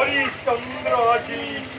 Harichandra, S.R.B.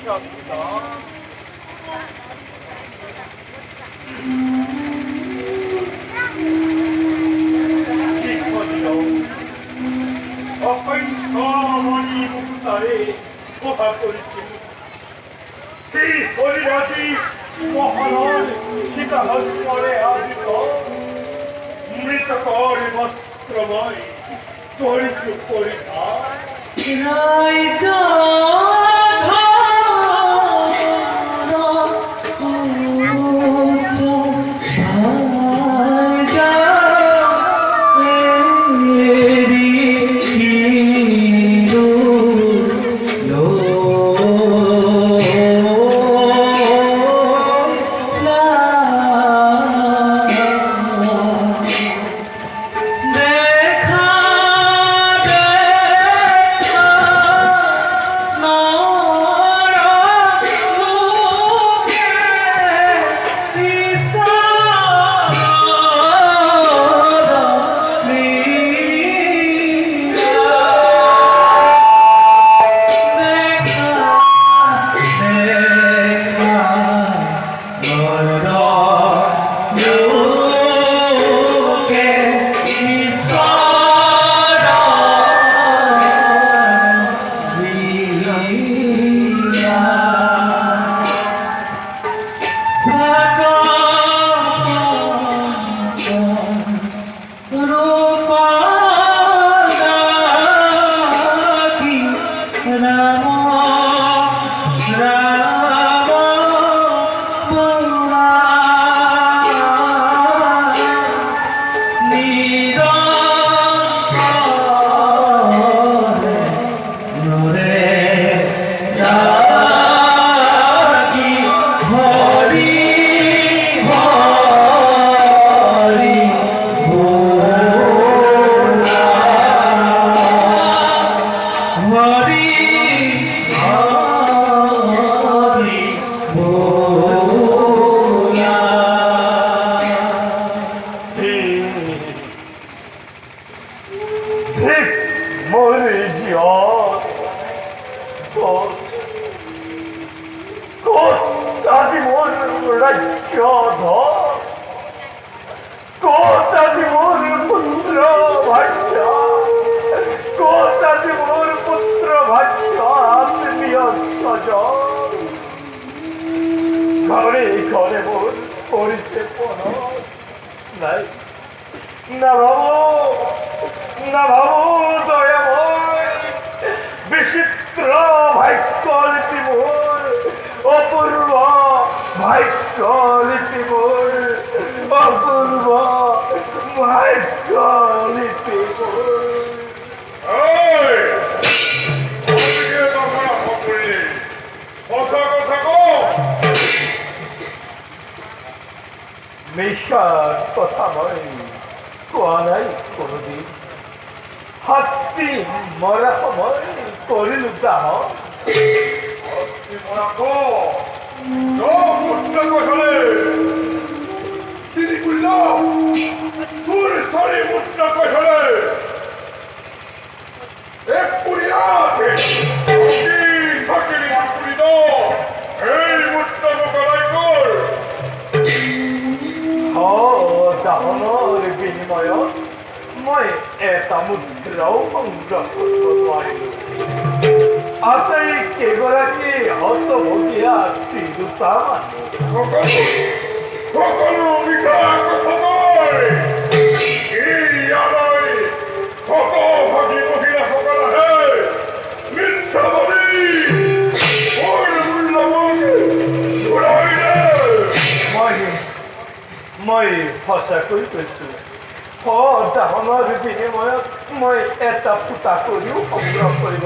আজি মোৰ ৰাজ্য ক'ত আজি মোৰ পুত্ৰ ভাগ্য ক'ত আজি মোৰ পুত্ৰ ভাগ্য আত্মীয় স্বজন ঘৰে ঘৰে মোৰ পৰিছে পৰশ নাই নাভাবো দয়াময় বিচিত্ৰ ভাগ্য লিপি মোৰ অপূর্ব ভাগ্য লিপি মোৰ অপূর্ব ভাগ্য লিপি মিশার কথা মই কোৱা নাই কোনোদিন হাতী মৰা সময় কৰিলো দাহ দাহনৰ বিনিময়ত মই এটা মুদ্ৰাও সংগ্ৰহ কৰিব নোৱাৰিলো আটাই কেইগৰাকী হতভগীয়া তিনিটা মানুহ সকলো মিছা কথা মই এই আলাই হতভাগী মহিলাসকলেহে মিথ্যাবাদী মোৰ মূল্যৱান ঘূৰাই দে মই সঁচাকৈ কৈছো দাহনৰ বিনিময়ত মই এটা ফুটা কৰিও সংগ্ৰহ কৰিব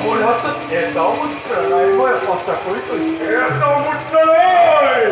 মোৰ হাতত এটাও মুদ্ৰা নাই মই সঁচাকৈ কৈছো এটাও মুদ্ৰা নাই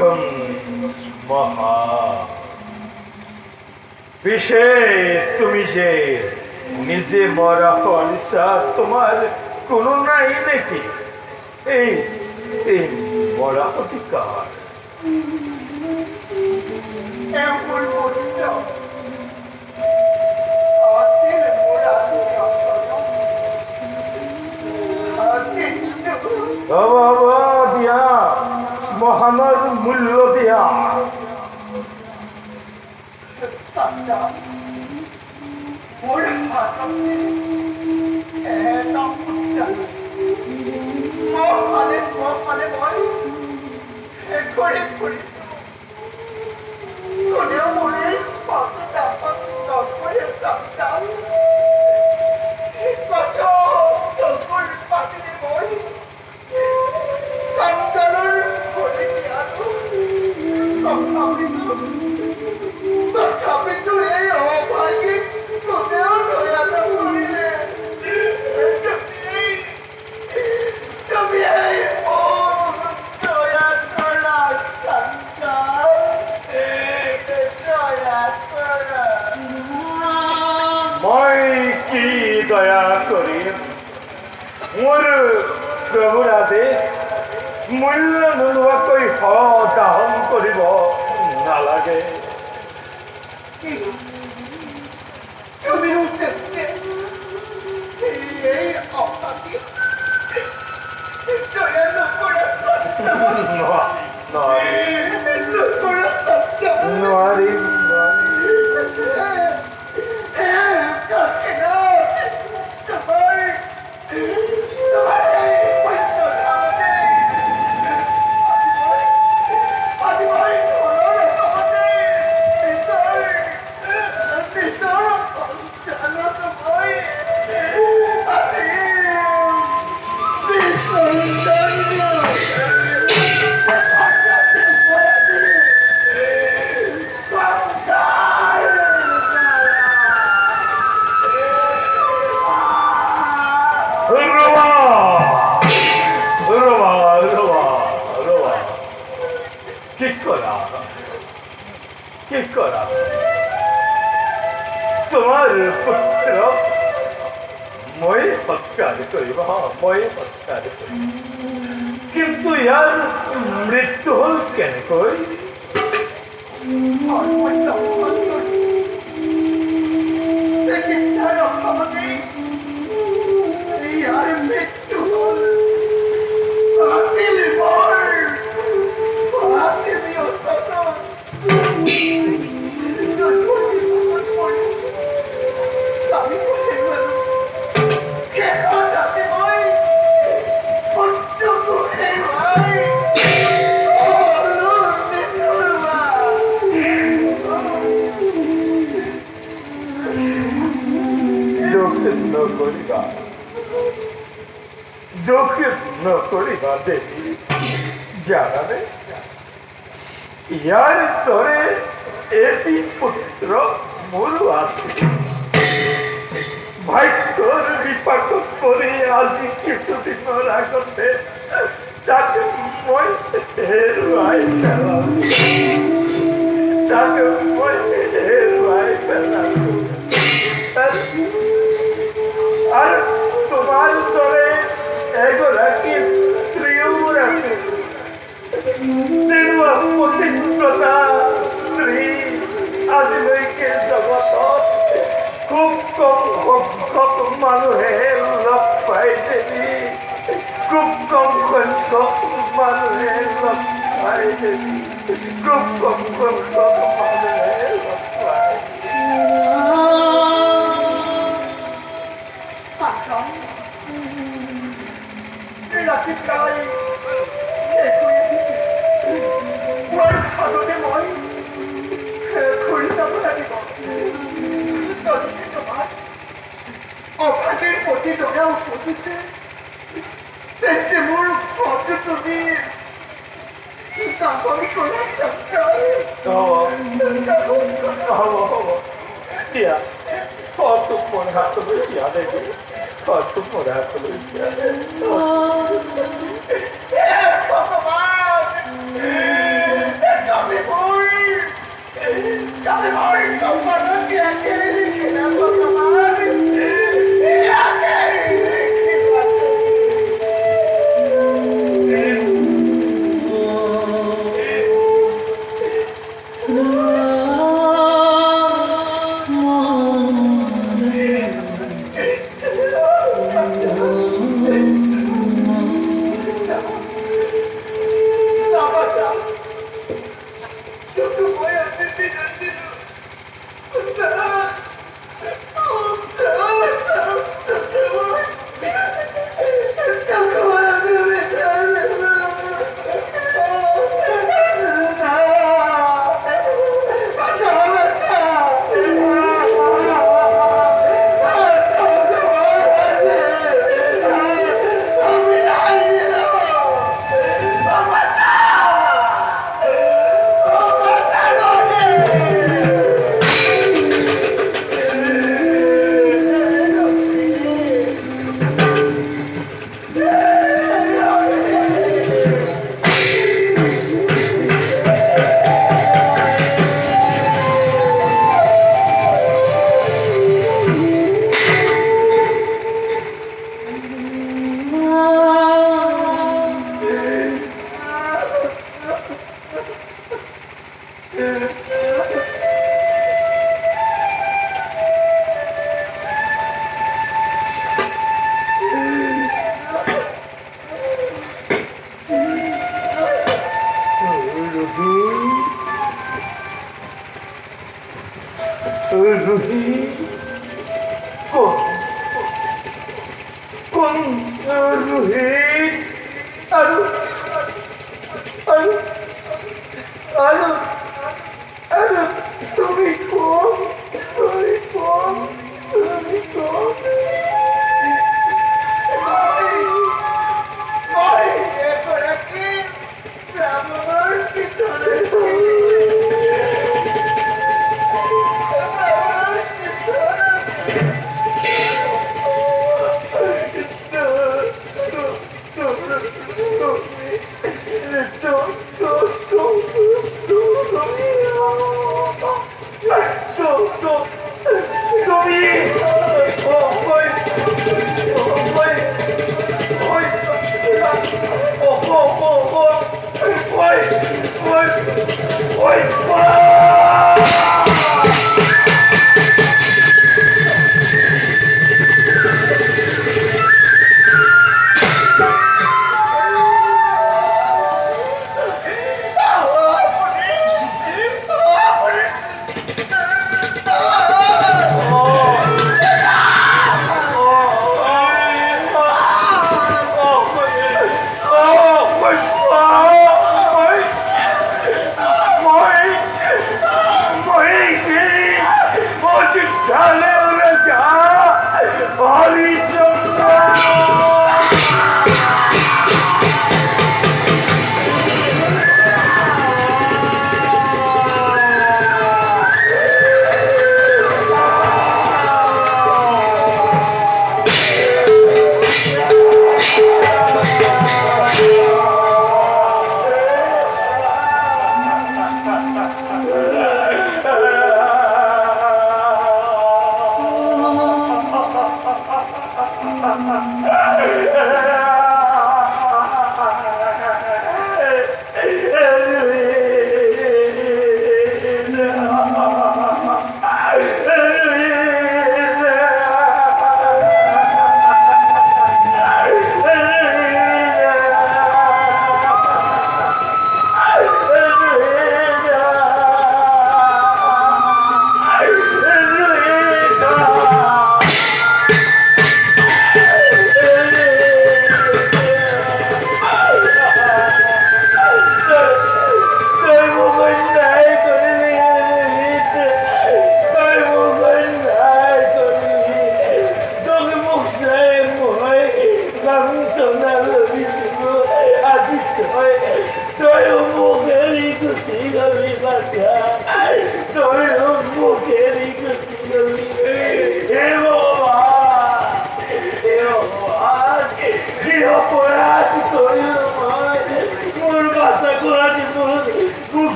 দীর্ঘং মহা পিছে তুমি যে নিজে মরা হনসা তোমার কোনো নাই নাকি এই এই মরা অধিকার এমন বলিল আসিল মোরা বাবা দিয়া শ্মশানৰ মূল্য দিয়া সান্ডা মোরা হাততে এটা পুত্রা স্মশানে মই ঘুরে ঘুরিছো কোনেও মোরে কত টাকা করে সান্ডা কত সকল পাখিদের মই সন্তানের ঘরে গিয়ালো তথাপি তো এই অভাগে কোনেও দয়াটা করিলে তুমি এই দয়া করা সন্তান দয়া করা মই কি দয়া কৰিম মোৰ প্ৰভুৰ আদেশ মূল্য নোলোৱাকৈ দাহন কৰিব নালাগে তুমি উঠেছে এই অভাগে দয়া নকৰা সন্তান নকৰা সন্তান নোৱাৰিম কি কৰা তোমাৰ পুত্ৰ মই সৎকাৰ কৰিব মই সৎকাৰ কৰিম কিন্তু ইয়াৰ মৃত্যু হ'ল কেনেকৈ চিকিৎসাৰ অভাৱতে ইয়াৰ মৃত্যু হ'ল আছিল মোৰ দুখিত নকৰিবা দেৱী জানানে ইয়াৰ দৰে এটি পুত্ৰ মোৰো আছিল ভাগ্যৰ বিপাকত পৰি আজি কিছুদিনৰ আগতে তাকে মই হেৰুৱাই পেলালো আৰু তোমাৰ দৰে এগৰাকী স্ত্ৰীও আছিল পবিত্ৰতা স্ত্ৰী আজিলৈকে জগতত খুব কম সংখ্যক মানুহে লগ পাই দেৱী খুব কম সংখ্যক মানুহে লগ পাই দেৱী খুব কম সংখ্যক মানুহে লগ পায় ৰাতিপুৱাই মই ঘূৰি যাব লাগিব যদি তোমাৰ অভাগীৰ প্ৰতি দয়া উপজিছে তেন্তে মোৰ ঘৰটো তুমি দাবন কৰা হ'ব দিয়া ঘৰটোক মোৰ হাতলৈ দিয়া দেৱী ঘৰটোক মোৰ হাতলৈ দিয়া ভগৱান তবে ওই কপালকে একে লিখে না ভগবান, একে লিখে না।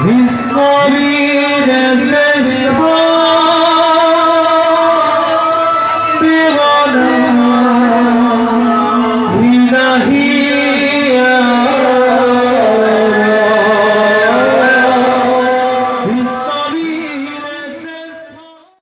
History